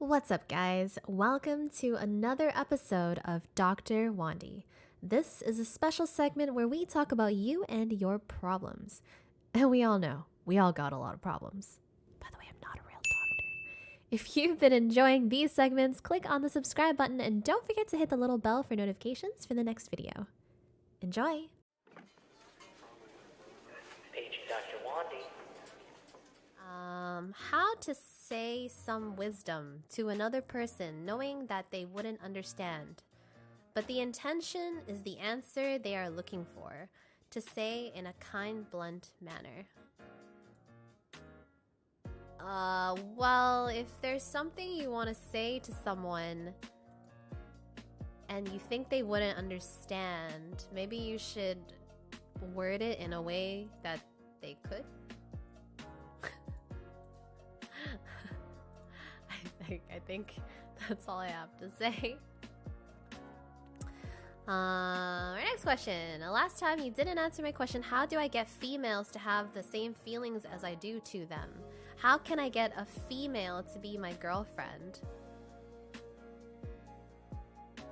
What's up, guys? Welcome to another episode of Dr. Wondy. This is a special segment where we talk about you and your problems. And we all know, we all got a lot of problems. By the way, I'm not a real doctor. If you've been enjoying these segments, click on the subscribe button and don't forget to hit the little bell for notifications for the next video. Enjoy! Paging Dr. Wondy. How to say some wisdom to another person knowing that they wouldn't understand. But the intention is the answer they are looking for, to say in a kind, blunt manner. Well, if there's something you want to say to someone and you think they wouldn't understand, maybe you should word it in a way that they could. I think that's all I have to say. Our next question. Last time you didn't answer my question, how do I get females to have the same feelings as I do to them? How can I get a female to be my girlfriend?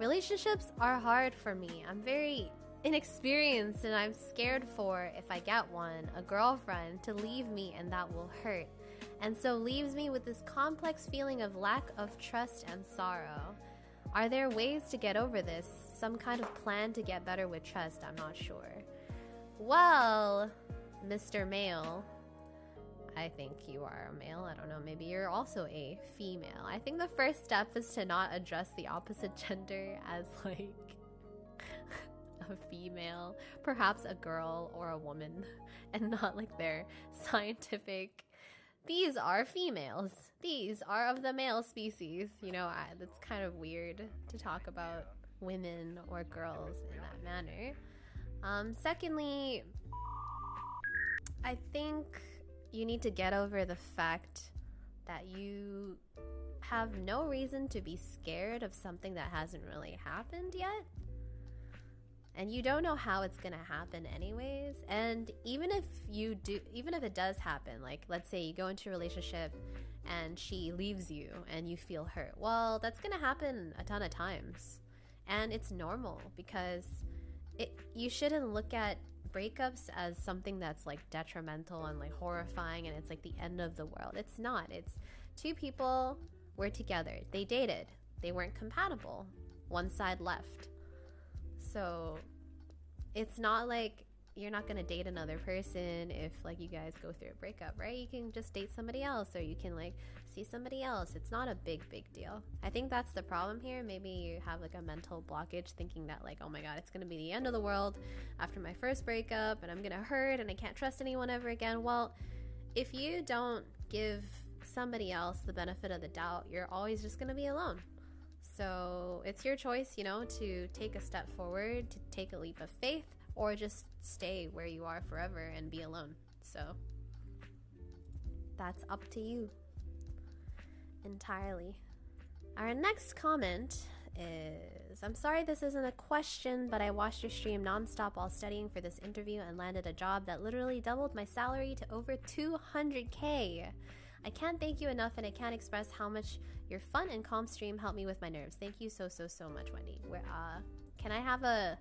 Relationships are hard for me. I'm very inexperienced and I'm scared for, if I get one, a girlfriend to leave me and that will hurt. And so leaves me with this complex feeling of lack of trust and sorrow. Are there ways to get over this? Some kind of plan to get better with trust? I'm not sure. Well, Mr. Male, I think you are a male. I don't know, maybe you're also a female. I think the first step is to not address the opposite gender as like a female, perhaps a girl or a woman, and not like their scientific, these are females, these are of the male species. You know, that's kind of weird to talk about women or girls in that manner. Secondly, I think you need to get over the fact that you have no reason to be scared of something that hasn't really happened yet. And you don't know how it's gonna happen anyways. And even if it does happen, like let's say you go into a relationship and she leaves you and you feel hurt, well, that's gonna happen a ton of times. And it's normal because you shouldn't look at breakups as something that's like detrimental and like horrifying and it's like the end of the world. It's not. It's two people were together, they dated, they weren't compatible, one side left. So it's not like you're not gonna date another person if like you guys go through a breakup, right? You can just date somebody else or you can like see somebody else. It's not a big deal. I think that's the problem here. Maybe you have like a mental blockage thinking that like, oh my god, it's gonna be the end of the world after my first breakup and I'm gonna hurt and I can't trust anyone ever again. Well, if you don't give somebody else the benefit of the doubt, you're always just gonna be alone. So it's your choice, you know, to take a step forward, to take a leap of faith, or just stay where you are forever and be alone. So that's up to you entirely. Our next comment is, I'm sorry this isn't a question, but I watched your stream nonstop while studying for this interview and landed a job that literally doubled my salary to over 200K. I can't thank you enough, and I can't express how much your fun and calm stream helped me with my nerves. Thank you so much, Wendy. Can I have a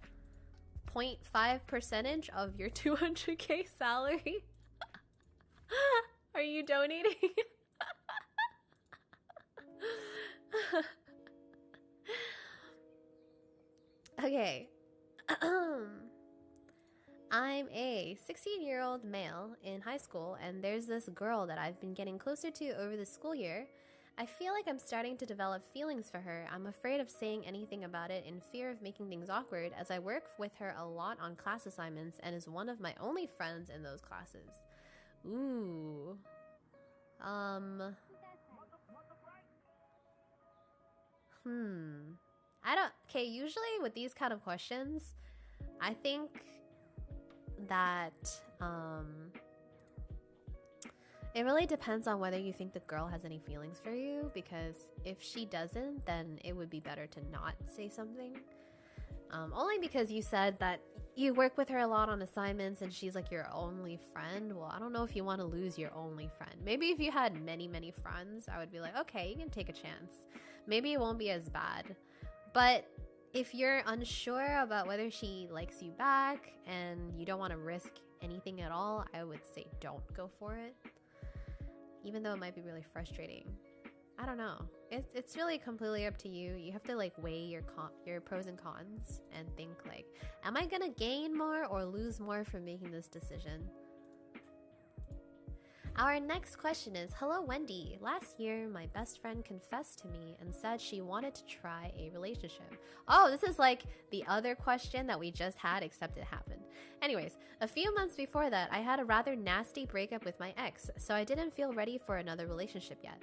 0.5% of your 200K salary? Are you donating? Okay. I'm a 16-year-old male in high school, and there's this girl that I've been getting closer to over the school year. I feel like I'm starting to develop feelings for her. I'm afraid of saying anything about it in fear of making things awkward, as I work with her a lot on class assignments and is one of my only friends in those classes. Ooh. Okay, usually with these kind of questions, I think that it really depends on whether you think the girl has any feelings for you, because if she doesn't, then it would be better to not say something. Only because you said that you work with her a lot on assignments and she's like your only friend. Well, I don't know if you want to lose your only friend. Maybe if you had many, many friends, I would be like, okay, you can take a chance. Maybe it won't be as bad. But if you're unsure about whether she likes you back and you don't want to risk anything at all, I would say don't go for it. Even though it might be really frustrating. I don't know. It's really completely up to you. You have to like weigh your pros and cons and think like, am I gonna gain more or lose more from making this decision? Our next question is, hello Wendy. Last year, my best friend confessed to me and said she wanted to try a relationship. Oh, this is like the other question that we just had, except it happened. Anyways, a few months before that, I had a rather nasty breakup with my ex, so I didn't feel ready for another relationship yet.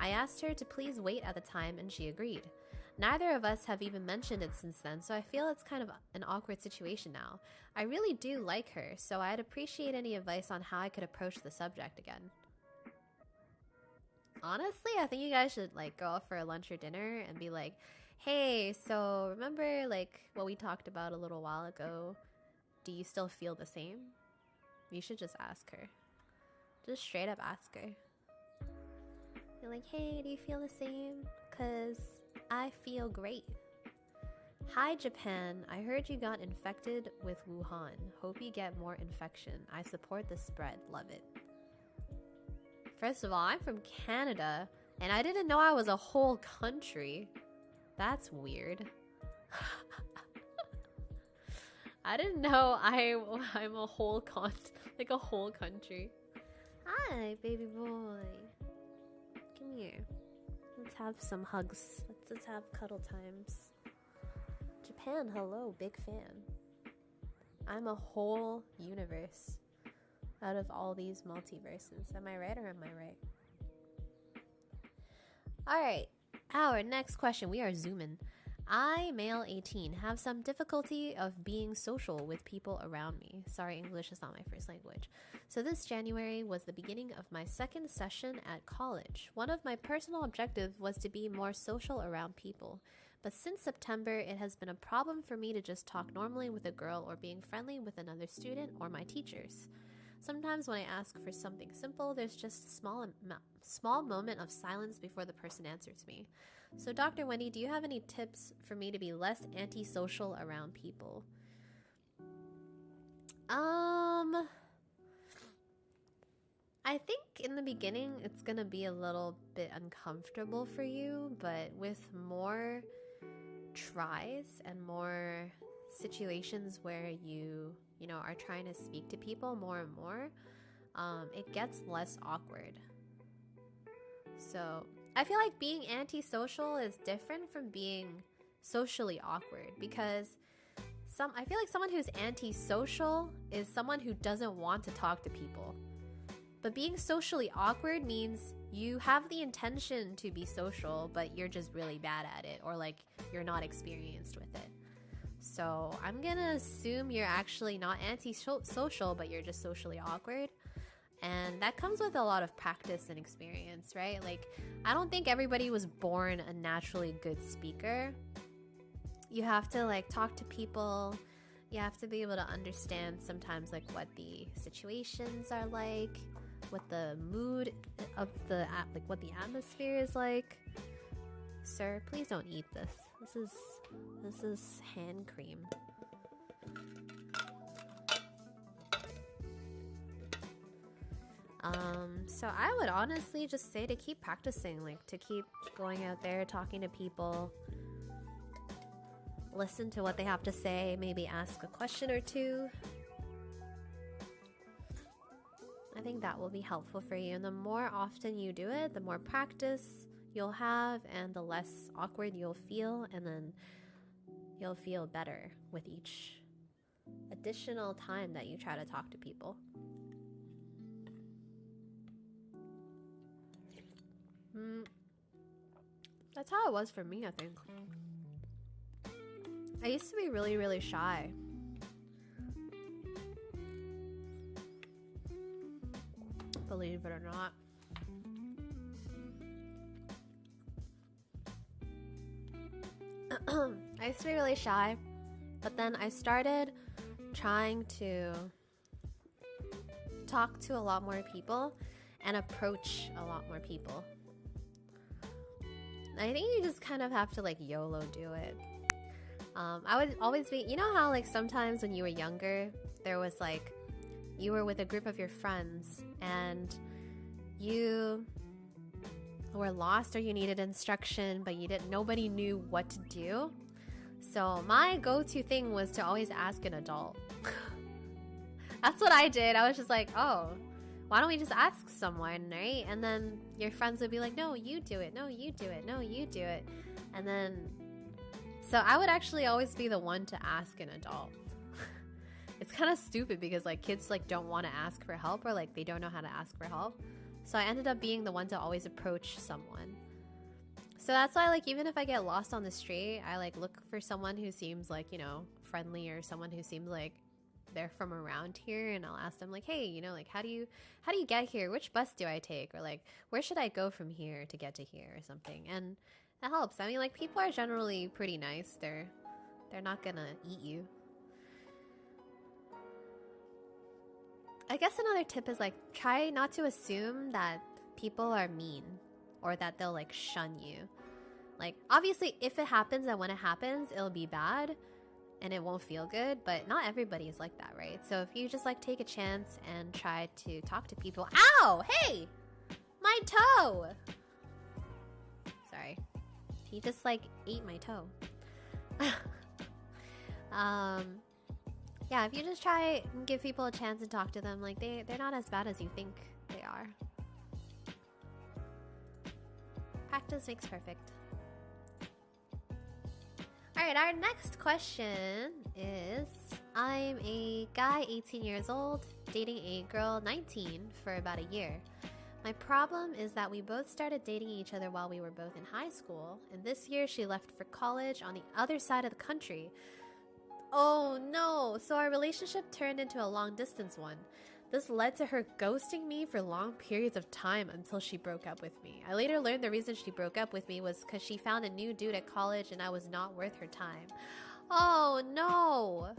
I asked her to please wait at the time and she agreed. Neither of us have even mentioned it since then, so I feel it's kind of an awkward situation now. I really do like her, so I'd appreciate any advice on how I could approach the subject again. Honestly, I think you guys should like go out for a lunch or dinner and be like, hey, so remember like what we talked about a little while ago? Do you still feel the same? You should just ask her. Just straight up ask her. You're like, hey, do you feel the same? 'Cause I feel great. Hi, Japan. I heard you got infected with Wuhan. Hope you get more infection. I support the spread. Love it. First of all, I'm from Canada, and I didn't know I was a whole country. That's weird. I didn't know I'm a whole like a whole country. Hi, baby boy. Come here. Let's have some hugs. Let's have cuddle times. Japan, hello, big fan. I'm a whole universe out of all these multiverses. Am I right or am I right? Alright, our next question. We are zooming. I, male 18, have some difficulty of being social with people around me. Sorry, English is not my first language. So this January was the beginning of my second session at college. One of my personal objectives was to be more social around people. But since September, it has been a problem for me to just talk normally with a girl or being friendly with another student or my teachers. Sometimes when I ask for something simple, there's just a small moment of silence before the person answers me. So Dr. Wendy, do you have any tips for me to be less antisocial around people? I think in the beginning it's gonna be a little bit uncomfortable for you, but with more tries and more situations where you are trying to speak to people more and more, it gets less awkward. So I feel like being antisocial is different from being socially awkward, because I feel like someone who's antisocial is someone who doesn't want to talk to people. But being socially awkward means you have the intention to be social, but you're just really bad at it, or like you're not experienced with it. So I'm gonna assume you're actually not antisocial, but you're just socially awkward. And that comes with a lot of practice and experience, right? Like, I don't think everybody was born a naturally good speaker. You have to like talk to people. You have to be able to understand sometimes like what the situations are like, what the mood of like what the atmosphere is like. Sir, please don't eat this. This is hand cream. So I would honestly just say to keep practicing, like to keep going out there, talking to people, listen to what they have to say, maybe ask a question or two. I think that will be helpful for you. And the more often you do it, the more practice you'll have and the less awkward you'll feel, and then you'll feel better with each additional time that you try to talk to people. That's how it was for me, I think. I used to be really, really shy. Believe it or not. I used to be really shy. But then I started trying to talk to a lot more people and approach a lot more people. I think you just kind of have to like YOLO do it. I would always be, you know how like sometimes when you were younger, there was like, you were with a group of your friends and you were lost or you needed instruction, but nobody knew what to do. So my go-to thing was to always ask an adult. That's what I did. I was just like, oh, why don't we just ask someone, right? And then your friends would be like, no, you do it. No, you do it. No, you do it. And then, so I would actually always be the one to ask an adult. It's kind of stupid because like kids like don't want to ask for help or like they don't know how to ask for help. So I ended up being the one to always approach someone. So that's why like even if I get lost on the street, I like look for someone who seems like, you know, friendly or someone who seems like they're from around here, and I'll ask them like, hey, you know, like how do you get here? Which bus do I take? Or like where should I go from here to get to here or something? And that helps. I mean, like people are generally pretty nice. They're not gonna eat you. I guess another tip is like try not to assume that people are mean or that they'll like shun you. Like obviously if it happens and when it happens, it'll be bad and it won't feel good, but not everybody is like that, right? So if you just like take a chance and try to talk to people. Ow! Hey! My toe! Sorry. He just like ate my toe. Yeah, if you just try and give people a chance and talk to them, like they're not as bad as you think they are. Practice makes perfect. Alright, our next question is, I'm a guy 18 years old, dating a girl 19 for about a year. My problem is that we both started dating each other while we were both in high school, and this year she left for college on the other side of the country. Oh no, so our relationship turned into a long distance one. This led to her ghosting me for long periods of time until she broke up with me. I later learned the reason she broke up with me was because she found a new dude at college and I was not worth her time. Oh no!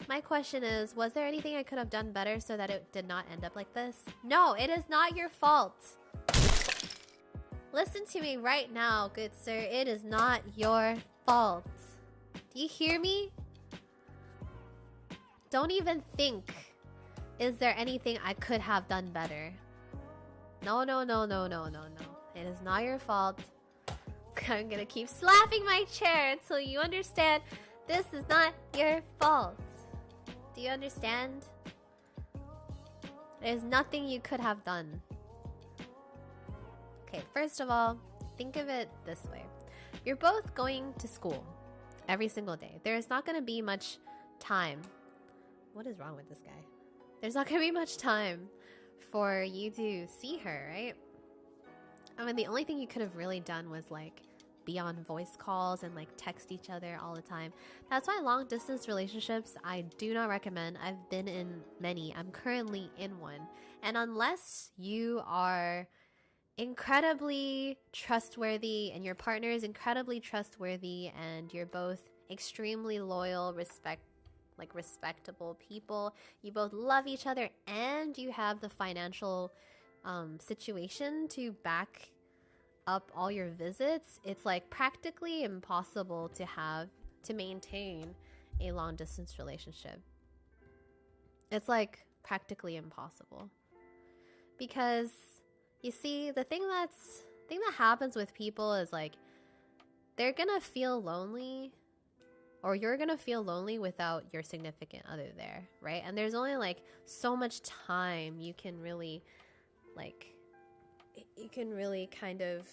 My question is, was there anything I could have done better so that it did not end up like this? No, it is not your fault. Listen to me right now, good sir. It is not your fault. Do you hear me? Don't even think. Is there anything I could have done better? No, no, no, no, no, no, no. It is not your fault. I'm gonna keep slapping my chair until you understand this is not your fault. Do you understand? There's nothing you could have done. Okay, first of all, think of it this way. You're both going to school every single day. There's not gonna be much time. What is wrong with this guy? There's not gonna be much time for you to see her, right? I mean, the only thing you could have really done was like be on voice calls and like text each other all the time. That's why long distance relationships I do not recommend. I've been in many. I'm currently in one. And unless you are incredibly trustworthy and your partner is incredibly trustworthy and you're both extremely loyal, respectable people, you both love each other, and you have the financial situation to back up all your visits, it's like practically impossible to maintain a long distance relationship. It's like practically impossible. Because you see, the thing that happens with people is like they're gonna feel lonely, or you're gonna feel lonely without your significant other there, right? And there's only like so much time you can really kind of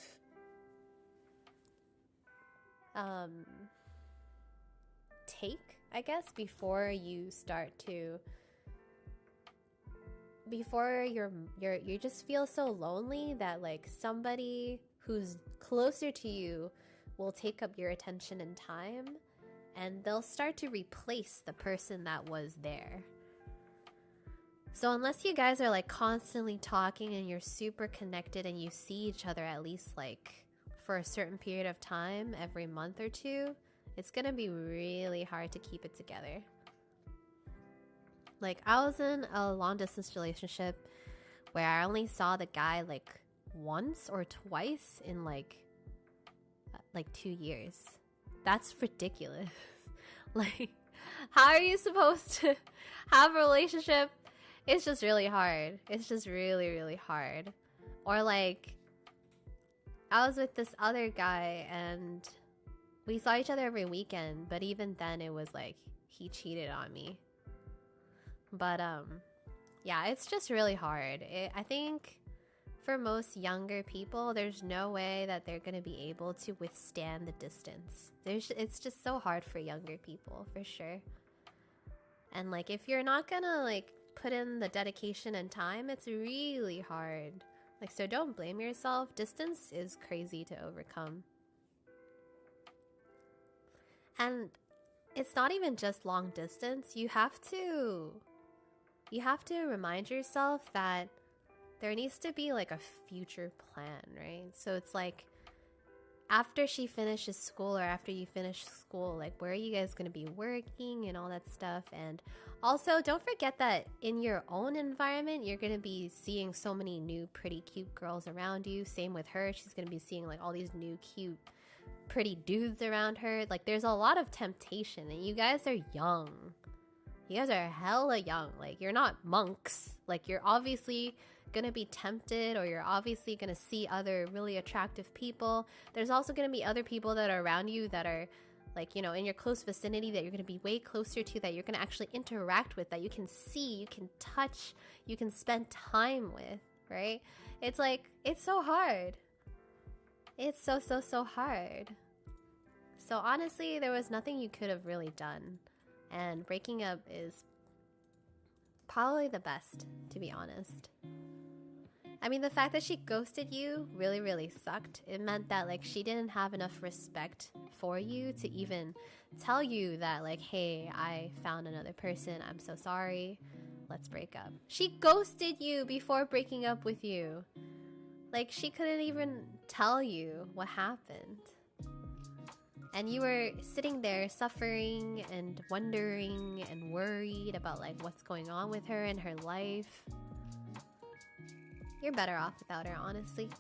take, I guess, before you just feel so lonely that like somebody who's closer to you will take up your attention and time, and they'll start to replace the person that was there. So unless you guys are like constantly talking and you're super connected and you see each other at least like for a certain period of time every month or two, it's gonna be really hard to keep it together. Like, I was in a long distance relationship where I only saw the guy like once or twice in like 2 years. That's ridiculous. Like, how are you supposed to have a relationship? It's just really hard. It's just really, really hard. Or like, I was with this other guy and we saw each other every weekend, but even then it was like he cheated on me. But yeah, it's just really hard. I think for most younger people, there's no way that they're going to be able to withstand the distance. It's just so hard for younger people, for sure. And like, if you're not going to like put in the dedication and time, it's really hard. Like, so don't blame yourself. Distance is crazy to overcome. And it's not even just long distance. You have to remind yourself that there needs to be like a future plan, right? So it's like, after she finishes school or after you finish school, like, where are you guys going to be working and all that stuff? And also, don't forget that in your own environment, you're going to be seeing so many new, pretty, cute girls around you. Same with her. She's going to be seeing like all these new, cute, pretty dudes around her. Like, there's a lot of temptation, and you guys are young. You guys are hella young. Like, you're not monks. Like, you're obviously gonna be tempted, or you're obviously gonna see other really attractive people. There's also gonna be other people that are around you that are like, you know, in your close vicinity, that you're gonna be way closer to, that you're gonna actually interact with, that you can see, you can touch, you can spend time with, right? It's like, it's so hard. It's so hard. So honestly, there was nothing you could have really done, and breaking up is probably the best, to be honest. I mean, the fact that she ghosted you really, really sucked. It meant that, like, she didn't have enough respect for you to even tell you that, like, hey, I found another person. I'm so sorry. Let's break up. She ghosted you before breaking up with you. Like, she couldn't even tell you what happened. And you were sitting there suffering and wondering and worried about, like, what's going on with her and her life. You're better off without her, honestly.